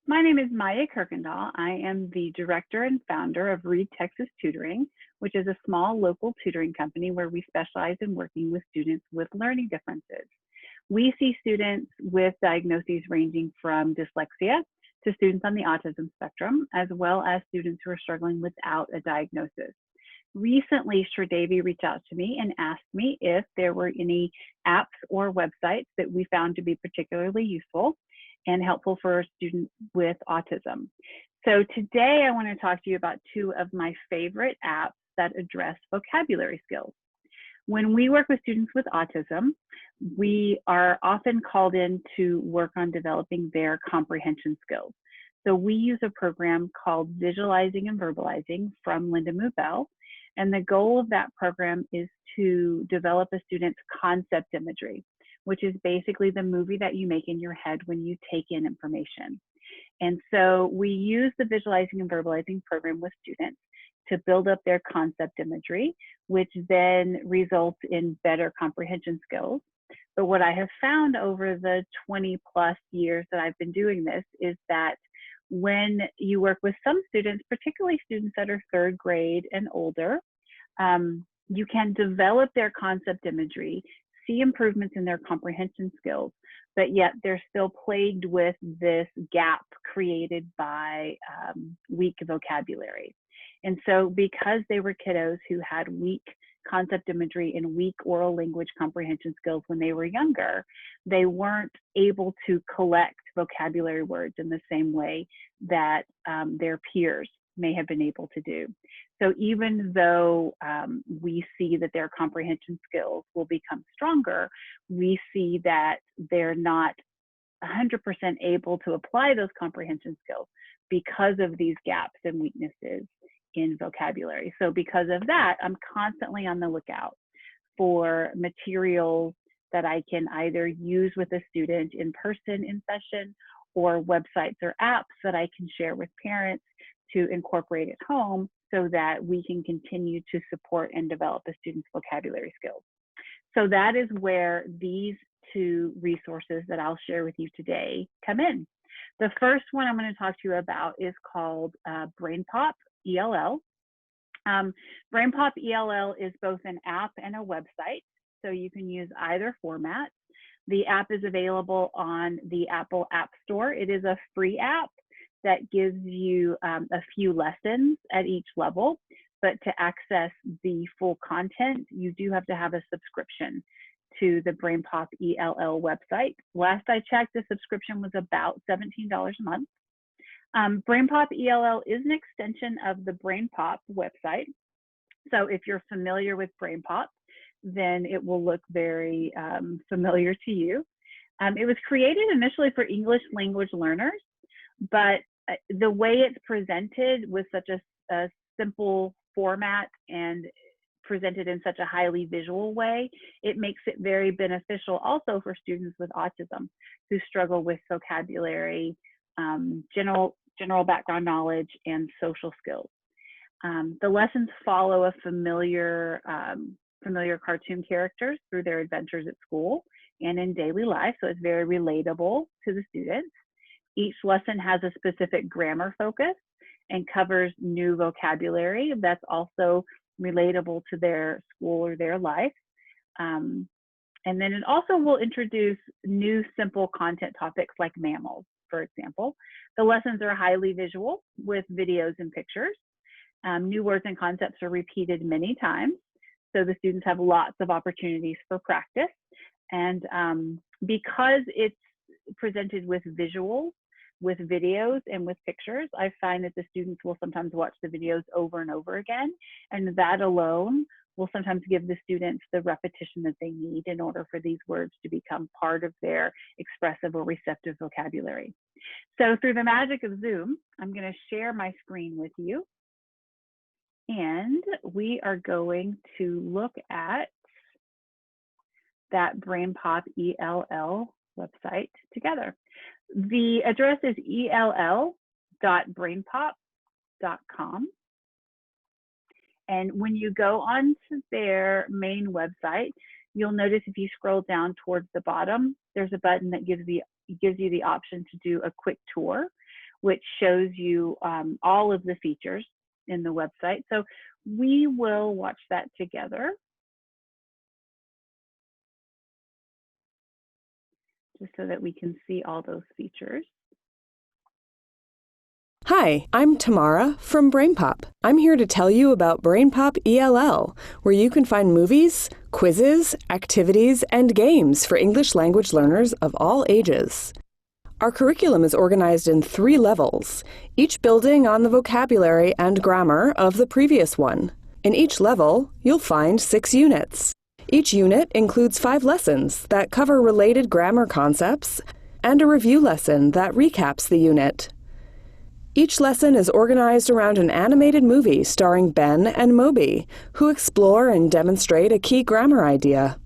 My name is Myia Kuykendall. I am the director and founder of Read Texas Tutoring, which is a small local tutoring company where we specialize in working with students with learning differences. We see students with diagnoses ranging from dyslexia to students on the autism spectrum, as well as students who are struggling without a diagnosis. Recently, Sridevi reached out to me and asked me if there were any apps or websites that we found to be particularly useful and helpful for students with autism. So today I want to talk to you about two of my favorite apps that address vocabulary skills. When we work with students with autism, we are often called in to work on developing their comprehension skills. So we use a program called Visualizing and Verbalizing from Linda Mubel. And the goal of that program is to develop a student's concept imagery, which is basically the movie that you make in your head when you take in information. And so we use the Visualizing and Verbalizing program with students to build up their concept imagery, which then results in better comprehension skills. But what I have found over the 20+ years that I've been doing this is that when you work with some students, particularly students that are third grade and older, you can develop their concept imagery, see improvements in their comprehension skills, but yet they're still plagued with this gap created by weak vocabulary. And so because they were kiddos who had weak concept imagery and weak oral language comprehension skills when they were younger, they weren't able to collect vocabulary words in the same way that their peers may have been able to do. So even though we see that their comprehension skills will become stronger, we see that they're not 100% able to apply those comprehension skills because of these gaps and weaknesses in vocabulary. So because of that, I'm constantly on the lookout for materials that I can either use with a student in person in session, or websites or apps that I can share with parents to incorporate at home so that we can continue to support and develop a student's vocabulary skills. So that is where these two resources that I'll share with you today come in. The first one I'm going to talk to you about is called BrainPop ELL. BrainPop ELL is both an app and a website, so you can use either format. The app is available on the Apple App Store. It is a free app that gives you a few lessons at each level, but to access the full content, you do have to have a subscription to the BrainPop ELL website. Last I checked, the subscription was about $17 a month. BrainPop ELL is an extension of the BrainPop website. So if you're familiar with BrainPop, then it will look very familiar to you. It was created initially for English language learners, but the way it's presented with such a simple format and presented in such a highly visual way, it makes it very beneficial also for students with autism who struggle with vocabulary, general background knowledge, and social skills. The lessons follow a familiar cartoon characters through their adventures at school and in daily life, so it's very relatable to the students. Each lesson has a specific grammar focus and covers new vocabulary that's also relatable to their school or their life. And then it also will introduce new simple content topics like mammals, for example. The lessons are highly visual with videos and pictures. New words and concepts are repeated many times, so the students have lots of opportunities for practice. And because it's presented with visuals, with videos, and with pictures, I find that the students will sometimes watch the videos over and over again, and that alone will sometimes give the students the repetition that they need in order for these words to become part of their expressive or receptive vocabulary. So through the magic of Zoom, I'm going to share my screen with you, and we are going to look at that BrainPop ELL website together. The address is ell.brainpop.com. And when you go on to their main website, you'll notice if you scroll down towards the bottom, there's a button that gives you the option to do a quick tour, which shows you all of the features in the website. So we will watch that together, just so that we can see all those features. Hi, I'm Tamara from BrainPop. I'm here to tell you about BrainPop ELL, where you can find movies, quizzes, activities, and games for English language learners of all ages. Our curriculum is organized in 3 levels, each building on the vocabulary and grammar of the previous one. In each level, you'll find 6 units. Each unit includes 5 lessons that cover related grammar concepts and a review lesson that recaps the unit. Each lesson is organized around an animated movie starring Ben and Moby, who explore and demonstrate a key grammar idea.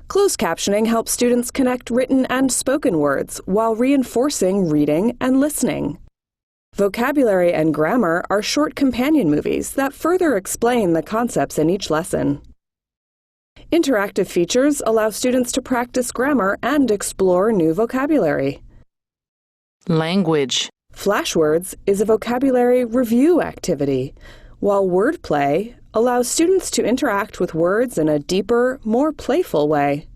Closed captioning helps students connect written and spoken words while reinforcing reading and listening. Vocabulary and grammar are short companion movies that further explain the concepts in each lesson. Interactive features allow students to practice grammar and explore new vocabulary. Language. Flashwords is a vocabulary review activity, while wordplay allows students to interact with words in a deeper, more playful way.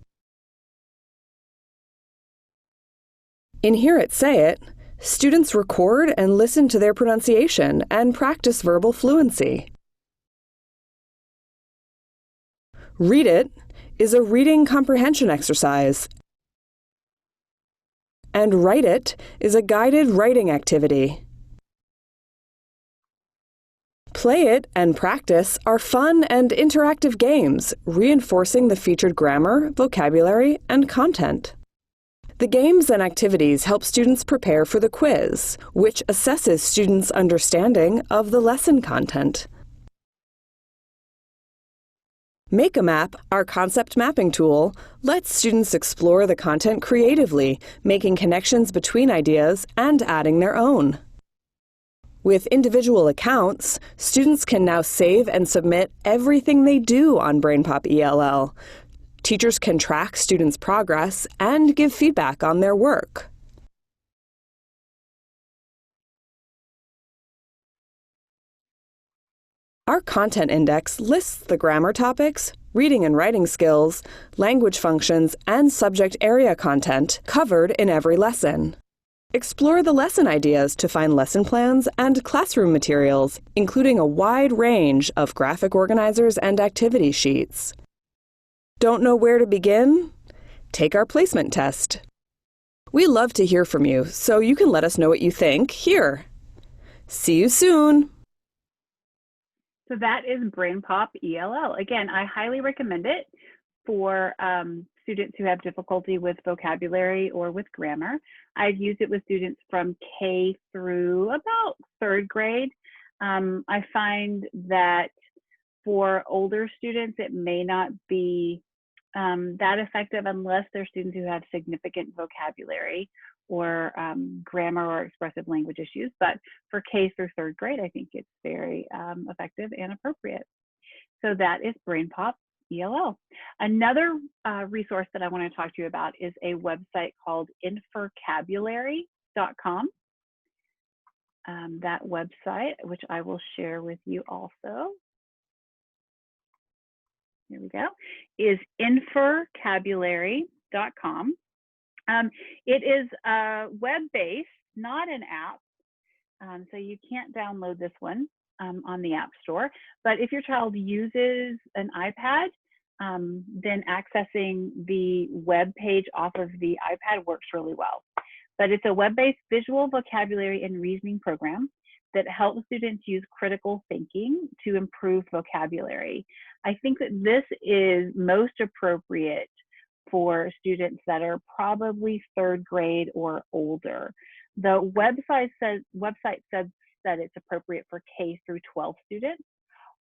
In Hear It, Say It, students record and listen to their pronunciation and practice verbal fluency. Read It is a reading comprehension exercise, and Write It is a guided writing activity. Play It and Practice are fun and interactive games, reinforcing the featured grammar, vocabulary, and content. The games and activities help students prepare for the quiz, which assesses students' understanding of the lesson content. Make a Map, our concept mapping tool, lets students explore the content creatively, making connections between ideas and adding their own. With individual accounts, students can now save and submit everything they do on BrainPop ELL. Teachers can track students' progress and give feedback on their work. Our content index lists the grammar topics, reading and writing skills, language functions, and subject area content covered in every lesson. Explore the lesson ideas to find lesson plans and classroom materials, including a wide range of graphic organizers and activity sheets. Don't know where to begin? Take our placement test. We love to hear from you, so you can let us know what you think here. See you soon! So that is BrainPop ELL. Again, I highly recommend it for students who have difficulty with vocabulary or with grammar. I've used it with students from K through about 3rd grade. I find that for older students, it may not be that effective unless they're students who have significant vocabulary or grammar or expressive language issues. But for K through 3rd grade, I think it's very effective and appropriate. So that is BrainPop ELL. Another resource that I want to talk to you about is a website called infocabulary.com. That website, which I will share with you also. Here we go, is infocabulary.com. It is web-based, not an app, so you can't download this one on the App Store. But if your child uses an iPad, then accessing the web page off of the iPad works really well. But it's a web-based visual vocabulary and reasoning program that helps students use critical thinking to improve vocabulary. I think that this is most appropriate for students that are probably 3rd grade or older. The website says that it's appropriate for K through 12 students,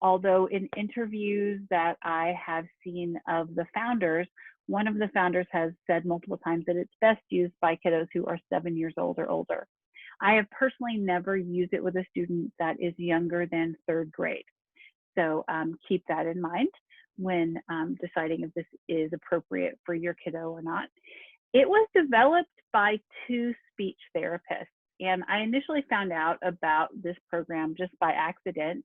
although in interviews that I have seen of the founders, one of the founders has said multiple times that it's best used by kiddos who are 7 years old or older. I have personally never used it with a student that is younger than 3rd grade. So keep that in mind when deciding if this is appropriate for your kiddo or not. It was developed by 2 speech therapists. And I initially found out about this program just by accident.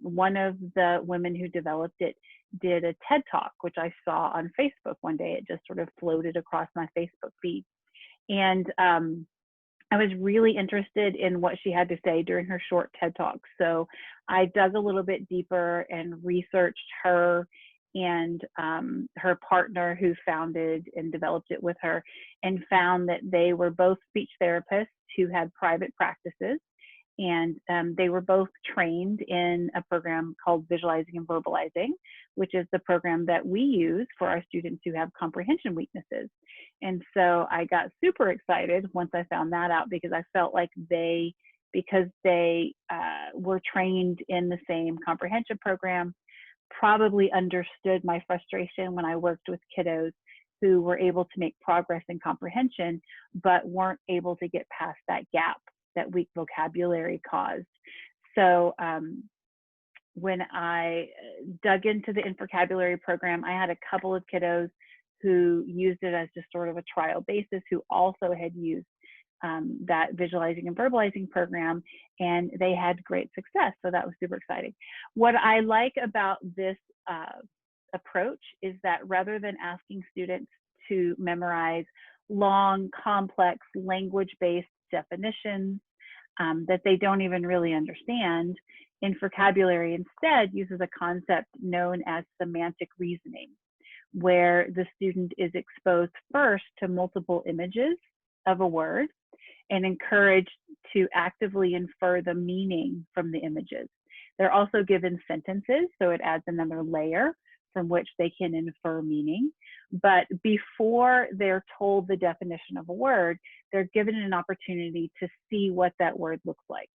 One of the women who developed it did a TED Talk, which I saw on Facebook one day. It just sort of floated across my Facebook feed. And I was really interested in what she had to say during her short TED Talk. So I dug a little bit deeper and researched her and her partner who founded and developed it with her, and found that they were both speech therapists who had private practices. And they were both trained in a program called Visualizing and Verbalizing, which is the program that we use for our students who have comprehension weaknesses. And so I got super excited once I found that out, because I felt like because they were trained in the same comprehension program, probably understood my frustration when I worked with kiddos who were able to make progress in comprehension, but weren't able to get past that gap that weak vocabulary caused. So when I dug into the InVocabulary program, I had a couple of kiddos who used it as just sort of a trial basis, who also had used that Visualizing and Verbalizing program, and they had great success. So that was super exciting. What I like about this approach is that rather than asking students to memorize long, complex, language-based definitions that they don't even really understand, InVocabulary instead uses a concept known as semantic reasoning, where the student is exposed first to multiple images of a word and encouraged to actively infer the meaning from the images. They're also given sentences, so it adds another layer from which they can infer meaning. But before they're told the definition of a word, they're given an opportunity to see what that word looks like,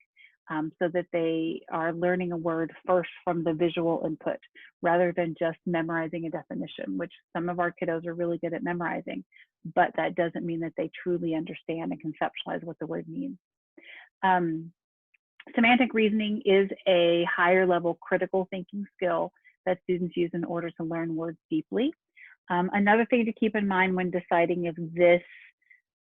so that they are learning a word first from the visual input, rather than just memorizing a definition, which some of our kiddos are really good at memorizing, but that doesn't mean that they truly understand and conceptualize what the word means. Semantic reasoning is a higher level critical thinking skill that students use in order to learn words deeply. Another thing to keep in mind when deciding if this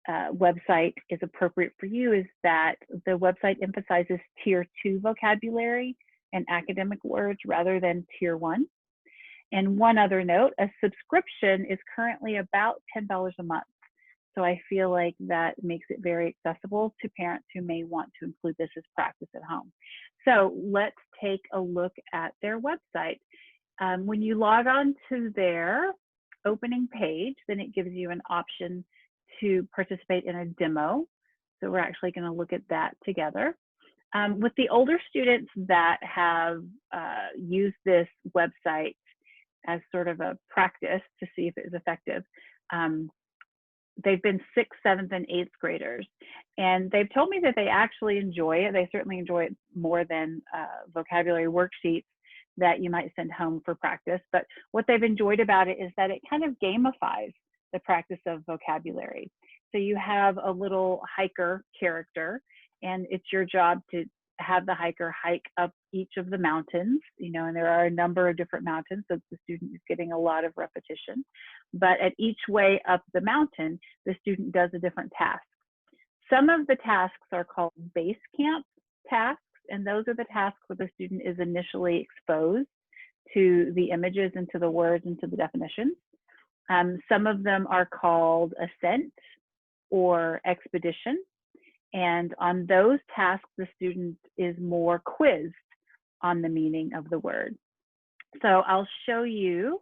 website is appropriate for you is that the website emphasizes tier 2 vocabulary and academic words rather than tier 1. And one other note, a subscription is currently about $10 a month. So I feel like that makes it very accessible to parents who may want to include this as practice at home. So let's take a look at their website. When you log on to their opening page, then it gives you an option to participate in a demo. So we're actually going to look at that together. With the older students that have used this website as sort of a practice to see if it is effective, they've been 6th, 7th, and 8th graders. And they've told me that they actually enjoy it. They certainly enjoy it more than vocabulary worksheets that you might send home for practice. But what they've enjoyed about it is that it kind of gamifies the practice of vocabulary. So you have a little hiker character, and it's your job to have the hiker hike up each of the mountains, and there are a number of different mountains, so the student is getting a lot of repetition. But at each way up the mountain, the student does a different task. Some of the tasks are called base camp tasks, and those are the tasks where the student is initially exposed to the images and to the words and to the definitions. Some of them are called ascent or expedition. And on those tasks, the student is more quizzed on the meaning of the word. So I'll show you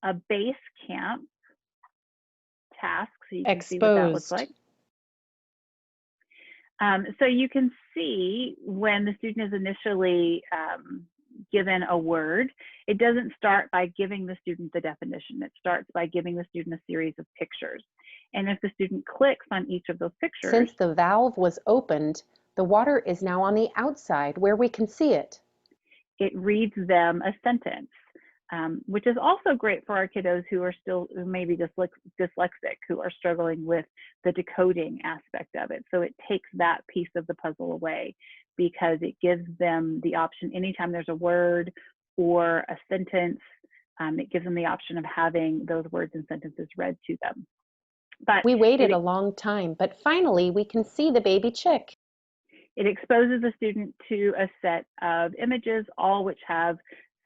a base camp task so you can see what that looks like. So you can see when the student is initially given a word, it doesn't start by giving the student the definition. It starts by giving the student a series of pictures. And if the student clicks on each of those pictures, since the valve was opened, the water is now on the outside where we can see it. It reads them a sentence, which is also great for our kiddos who may be dyslexic, who are struggling with the decoding aspect of it. So it takes that piece of the puzzle away, because it gives them the option anytime there's a word or a sentence, it gives them the option of having those words and sentences read to them. But We waited a long time, but finally we can see the baby chick. it exposes the student to a set of images, all which have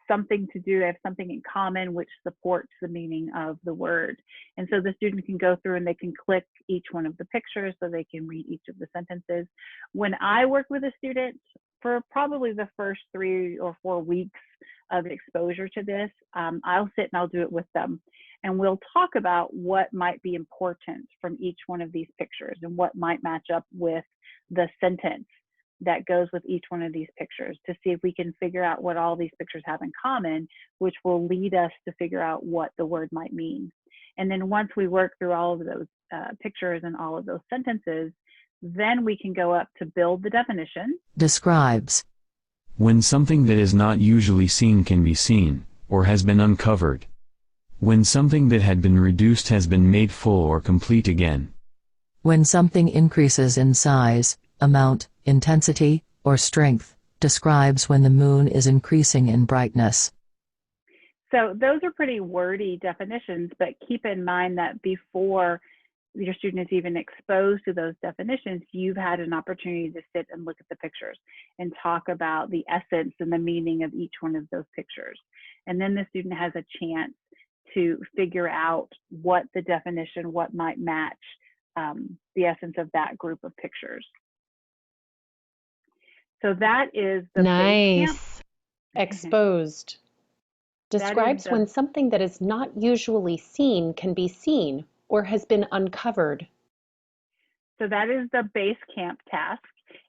something to do, they have something in common, which supports the meaning of the word. And so the student can go through and they can click each one of the pictures so they can read each of the sentences. When I work with a student, for probably the first 3 or 4 weeks of exposure to this, I'll sit and I'll do it with them. And we'll talk about what might be important from each one of these pictures and what might match up with the sentence that goes with each one of these pictures to see if we can figure out what all these pictures have in common, which will lead us to figure out what the word might mean. And then once we work through all of those pictures and all of those sentences, then we can go up to build the definition. Describes. When something that is not usually seen can be seen, or has been uncovered. When something that had been reduced has been made full or complete again. When something increases in size, amount, intensity, or strength, describes when the moon is increasing in brightness. So those are pretty wordy definitions, but keep in mind that before your student is even exposed to those definitions, you've had an opportunity to sit and look at the pictures and talk about the essence and the meaning of each one of those pictures. And then the student has a chance to figure out what the definition, what might match the essence of that group of pictures. So that is the nice. Exposed. Describes when something that is not usually seen can be seen or has been uncovered. So that is the base camp task.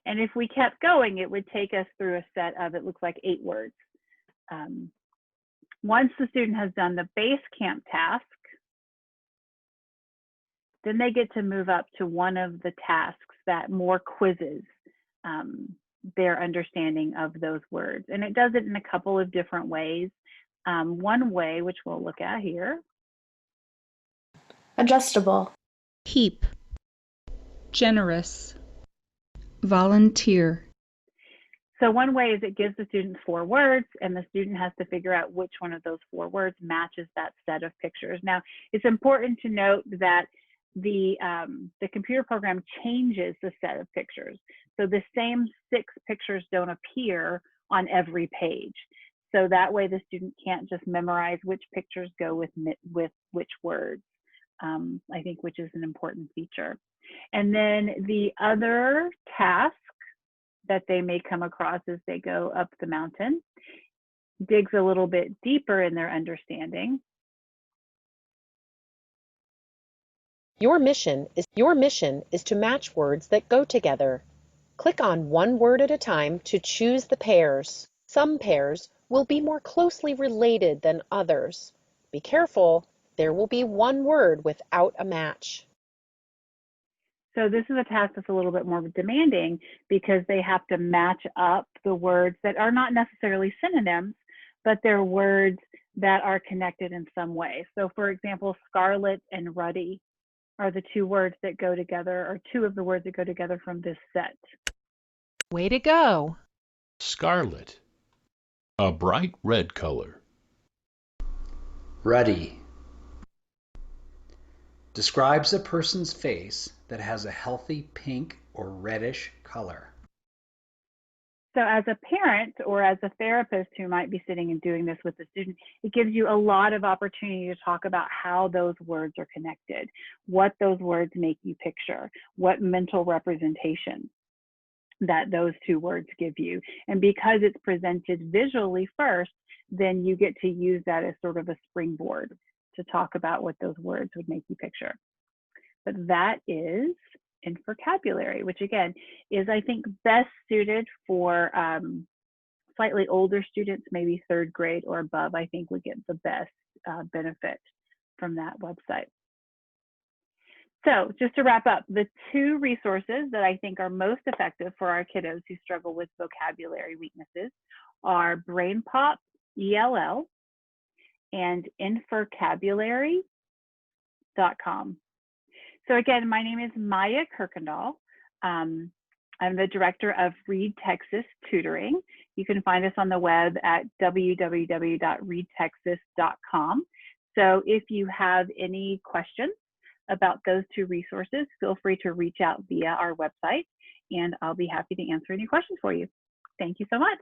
And if we kept going, it would take us through a set of, it looks like 8 words. Once the student has done the base camp task, then they get to move up to one of the tasks that more quizzes their understanding of those words. And it does it in a couple of different ways. One way, which we'll look at here. Adjustable. Heap. Generous. Volunteer. So one way is it gives the student 4 words, and the student has to figure out which one of those 4 words matches that set of pictures. Now, it's important to note that the computer program changes the set of pictures. So the same 6 pictures don't appear on every page. So that way the student can't just memorize which pictures go with which words, I think, which is an important feature. And then the other task that they may come across as they go up the mountain digs a little bit deeper in their understanding. Your mission is to match words that go together. Click on one word at a time to choose the pairs. Some pairs will be more closely related than others. Be careful, there will be one word without a match. So this is a task that's a little bit more demanding because they have to match up the words that are not necessarily synonyms, but they're words that are connected in some way. So for example, scarlet and ruddy are the 2 words that go together, or 2 of the words that go together from this set. Way to go. Scarlet. A bright red color. Ruddy. Describes a person's face that has a healthy pink or reddish color. So as a parent or as a therapist who might be sitting and doing this with the student, it gives you a lot of opportunity to talk about how those words are connected, what those words make you picture, what mental representation that those 2 words give you. And because it's presented visually first, then you get to use that as sort of a springboard to talk about what those words would make you picture. But that is in vocabulary, which again is, I think, best suited for slightly older students, maybe 3rd grade or above. I think would get the best benefit from that website. So just to wrap up, the 2 resources that I think are most effective for our kiddos who struggle with vocabulary weaknesses are BrainPop ELL and InForcabulary.com. So again, my name is Myia Kuykendall. I'm the director of Read Texas Tutoring. You can find us on the web at www.readtexas.com. So if you have any questions about those two resources, feel free to reach out via our website, and I'll be happy to answer any questions for you. Thank you so much.